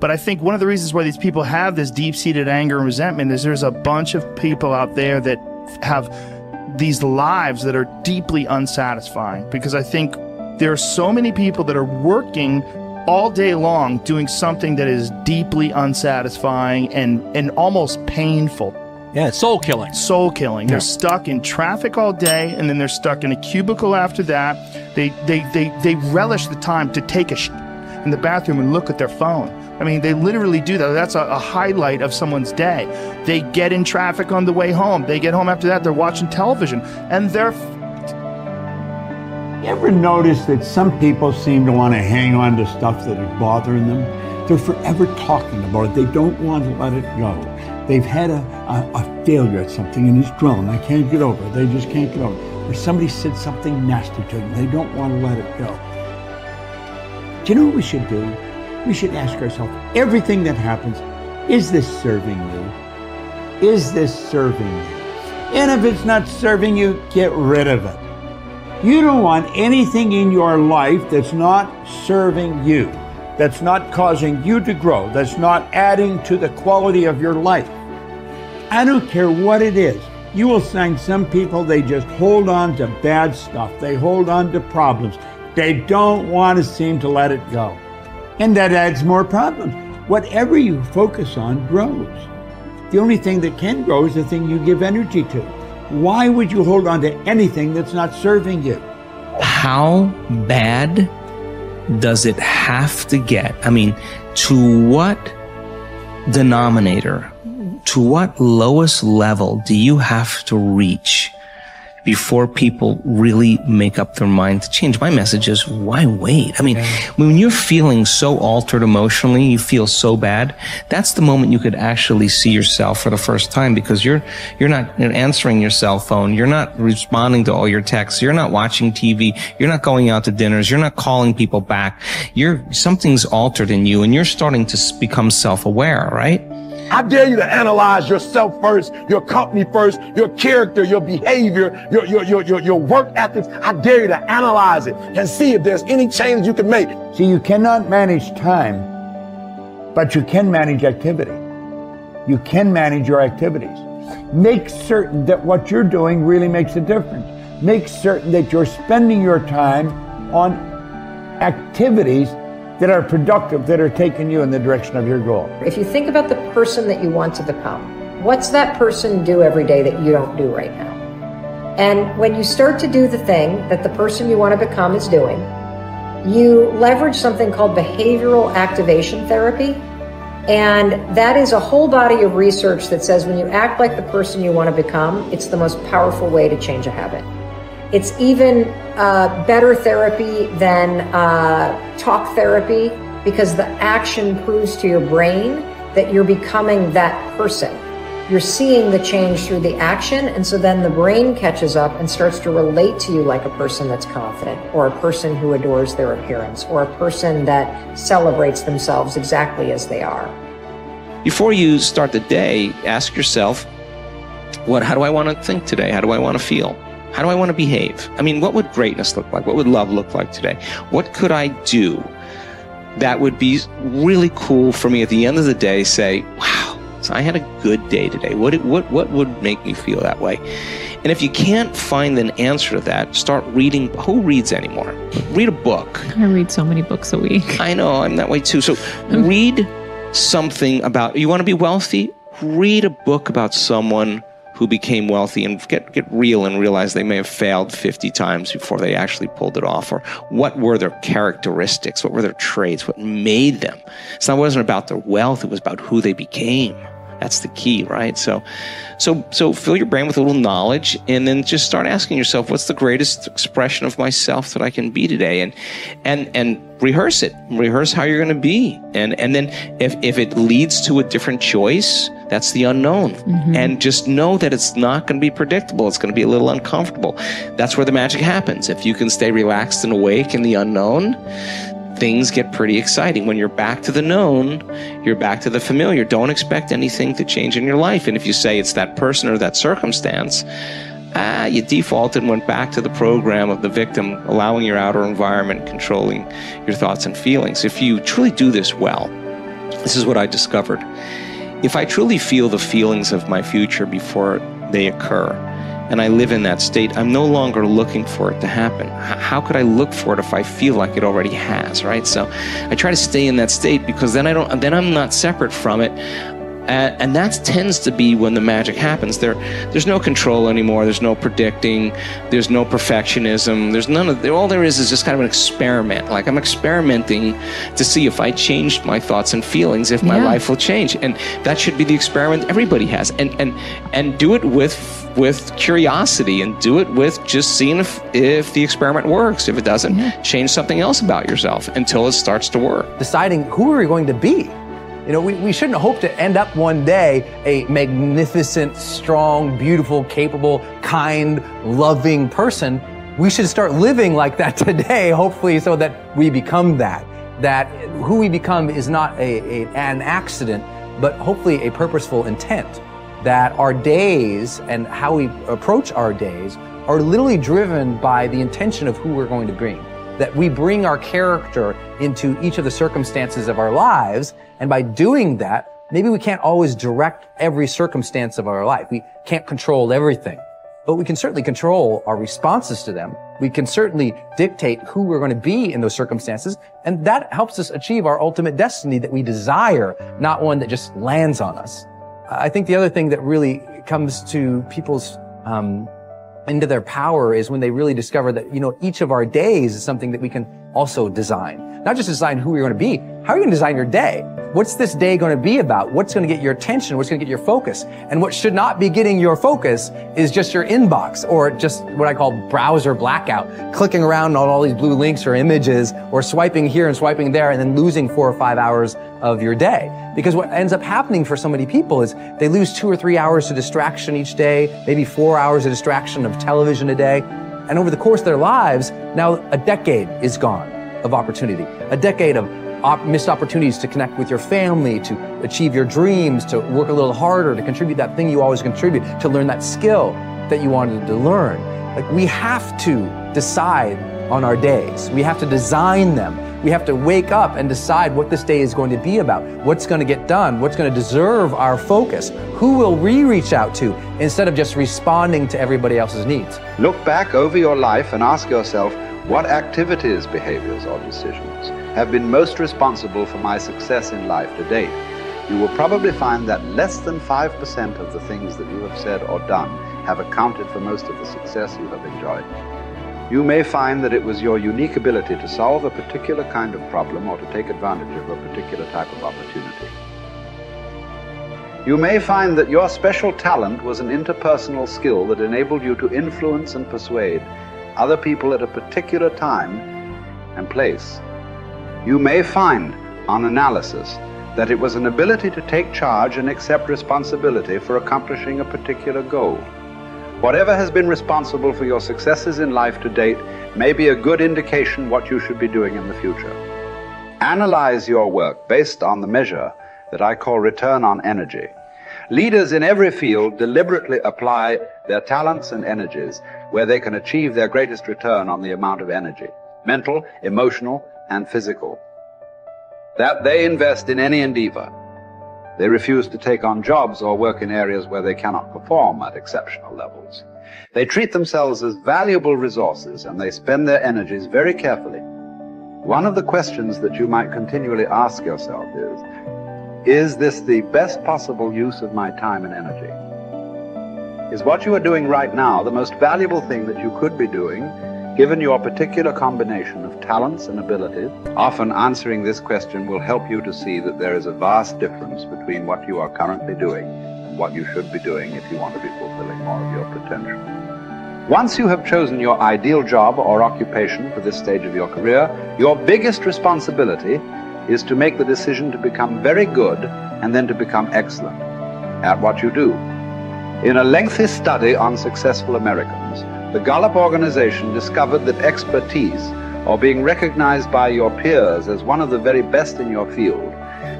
But I think one of the reasons why these people have this deep-seated anger and resentment is there's a bunch of people out there that have these lives that are deeply unsatisfying, because I think there are so many people that are working all day long doing something that is deeply unsatisfying and almost painful. Yeah, soul killing. Soul killing. Yeah. They're stuck in traffic all day, and then they're stuck in a cubicle after that. They relish the time to take a in the bathroom and look at their phone. I mean, they literally do that. That's a highlight of someone's day. They get in traffic on the way home. They get home after that, they're watching television, and they're You ever notice that some people seem to want to hang on to stuff that is bothering them? They're forever talking about it. They don't want to let it go. They've had a failure at something and it's dwelling. I can't get over it. They just can't get over it. Or somebody said something nasty to them. They don't want to let it go. Do you know what we should do? We should ask ourselves, everything that happens, is this serving you? Is this serving you? And if it's not serving you, get rid of it. You don't want anything in your life that's not serving you, that's not causing you to grow, that's not adding to the quality of your life. I don't care what it is. You will find some people, they just hold on to bad stuff. They hold on to problems. They don't want to seem to let it go. And that adds more problems. Whatever you focus on grows. The only thing that can grow is the thing you give energy to. Why would you hold on to anything that's not serving you? How bad does it have to get? I mean, to what denominator, to what lowest level do you have to reach before people really make up their mind to change? My message is, why wait? I mean, when you're feeling so altered emotionally, you feel so bad, that's the moment you could actually see yourself for the first time, because you're not answering your cell phone, you're not responding to all your texts, you're not watching TV, you're not going out to dinners, you're not calling people back. Something's altered in you, and you're starting to become self-aware, right? I dare you to analyze yourself first, your company first, your character, your behavior, your work ethics. I dare you to analyze it and see if there's any change you can make. See, you cannot manage time, but you can manage activity. You can manage your activities. Make certain that what you're doing really makes a difference. Make certain that you're spending your time on activities that are productive, that are taking you in the direction of your goal. If you think about the person that you want to become, what's that person do every day that you don't do right now? And when you start to do the thing that the person you want to become is doing, you leverage something called behavioral activation therapy. And that is a whole body of research that says when you act like the person you want to become, it's the most powerful way to change a habit. It's even better therapy than talk therapy, because the action proves to your brain that you're becoming that person. You're seeing the change through the action, and so then the brain catches up and starts to relate to you like a person that's confident, or a person who adores their appearance, or a person that celebrates themselves exactly as they are. Before you start the day, ask yourself, how do I want to think today? How do I want to feel? How do I want to behave? I mean, what would greatness look like? What would love look like today? What could I do that would be really cool for me at the end of the day? Say, wow, so I had a good day today. What would make me feel that way? And if you can't find an answer to that, start reading. Who reads anymore? Read a book. I read so many books a week. I know, I'm that way too. So read something about, you want to be wealthy? Read a book about someone who became wealthy, and get real and realize they may have failed 50 times before they actually pulled it off. Or what were their characteristics? What were their traits? What made them? So it wasn't about their wealth, it was about who they became. That's the key, right? So fill your brain with a little knowledge, and then just start asking yourself, what's the greatest expression of myself that I can be today? And rehearse it. Rehearse how you're going to be. And then if it leads to a different choice, that's the unknown. Mm-hmm. And just know that it's not going to be predictable. It's going to be a little uncomfortable. That's where the magic happens. If you can stay relaxed and awake in the unknown, things get pretty exciting. When you're back to the known, you're back to the familiar. Don't expect anything to change in your life. And if you say it's that person or that circumstance, you defaulted and went back to the program of the victim, allowing your outer environment controlling your thoughts and feelings. If you truly do this well, This is what I discovered. If I truly feel the feelings of my future before they occur, and I live in that state, I'm no longer looking for it to happen. How could I look for it if I feel like it already has, right? So I try to stay in that state, because then I'm not separate from it. And that tends to be when the magic happens. There's no control anymore. There's no predicting. There's no perfectionism. There's none of. All there is just kind of an experiment. Like, I'm experimenting to see if I changed my thoughts and feelings, if my life will change. And that should be the experiment everybody has. And do it with curiosity, and do it with just seeing if the experiment works. If it doesn't, change something else about yourself until it starts to work. Deciding who are we going to be. You know, we shouldn't hope to end up one day a magnificent, strong, beautiful, capable, kind, loving person. We should start living like that today, hopefully, so that we become that. That who we become is not an accident, but hopefully a purposeful intent. That our days and how we approach our days are literally driven by the intention of who we're going to bring. That we bring our character into each of the circumstances of our lives, and by doing that, maybe we can't always direct every circumstance of our life. We can't control everything, but we can certainly control our responses to them. We can certainly dictate who we're going to be in those circumstances, and that helps us achieve our ultimate destiny that we desire, not one that just lands on us. I think the other thing that really comes to people's into their power is when they really discover that, you know, each of our days is something that we can also design. Not just design who you're going to be, how are you going to design your day? What's this day going to be about? What's going to get your attention? What's going to get your focus? And what should not be getting your focus is just your inbox, or just what I call browser blackout, clicking around on all these blue links or images, or swiping here and swiping there, and then losing 4 or 5 hours of your day. Because what ends up happening for so many people is they lose 2 or 3 hours to distraction each day, maybe 4 hours of distraction of television a day. And over the course of their lives, now a decade is gone of opportunity, a decade of missed opportunities to connect with your family, to achieve your dreams, to work a little harder, to contribute that thing you always contribute, to learn that skill that you wanted to learn. Like, we have to decide on our days. We have to design them. We have to wake up and decide what this day is going to be about, what's going to get done, what's going to deserve our focus, who will we reach out to, instead of just responding to everybody else's needs. Look back over your life and ask yourself, what activities, behaviors, or decisions have been most responsible for my success in life to date? You will probably find that less than 5% of the things that you have said or done have accounted for most of the success you have enjoyed. You may find that it was your unique ability to solve a particular kind of problem or to take advantage of a particular type of opportunity. You may find that your special talent was an interpersonal skill that enabled you to influence and persuade other people at a particular time and place. You may find, on analysis, that it was an ability to take charge and accept responsibility for accomplishing a particular goal. Whatever has been responsible for your successes in life to date may be a good indication what you should be doing in the future. Analyze your work based on the measure that I call return on energy. Leaders in every field deliberately apply their talents and energies where they can achieve their greatest return on the amount of energy, mental, emotional, and physical, that they invest in any endeavor. They refuse to take on jobs or work in areas where they cannot perform at exceptional levels. They treat themselves as valuable resources, and they spend their energies very carefully. One of the questions that you might continually ask yourself is this the best possible use of my time and energy? Is what you are doing right now the most valuable thing that you could be doing, given your particular combination of talents and abilities? Often answering this question will help you to see that there is a vast difference between what you are currently doing and what you should be doing if you want to be fulfilling more of your potential. Once you have chosen your ideal job or occupation for this stage of your career, your biggest responsibility is to make the decision to become very good and then to become excellent at what you do. In a lengthy study on successful Americans, the Gallup organization discovered that expertise, or being recognized by your peers as one of the very best in your field,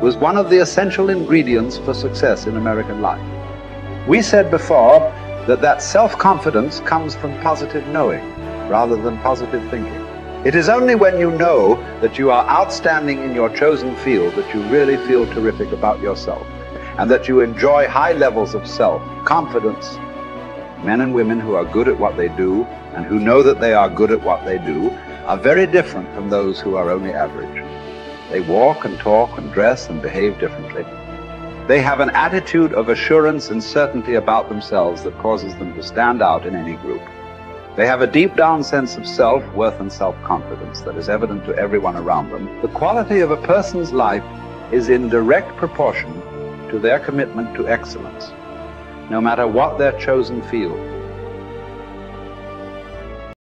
was one of the essential ingredients for success in American life. We said before that self-confidence comes from positive knowing rather than positive thinking. It is only when you know that you are outstanding in your chosen field that you really feel terrific about yourself, and that you enjoy high levels of self-confidence. Men and women who are good at what they do and who know that they are good at what they do are very different from those who are only average. They walk and talk and dress and behave differently. They have an attitude of assurance and certainty about themselves that causes them to stand out in any group. They have a deep down sense of self-worth and self-confidence that is evident to everyone around them. The quality of a person's life is in direct proportion to their commitment to excellence, no matter what their chosen field.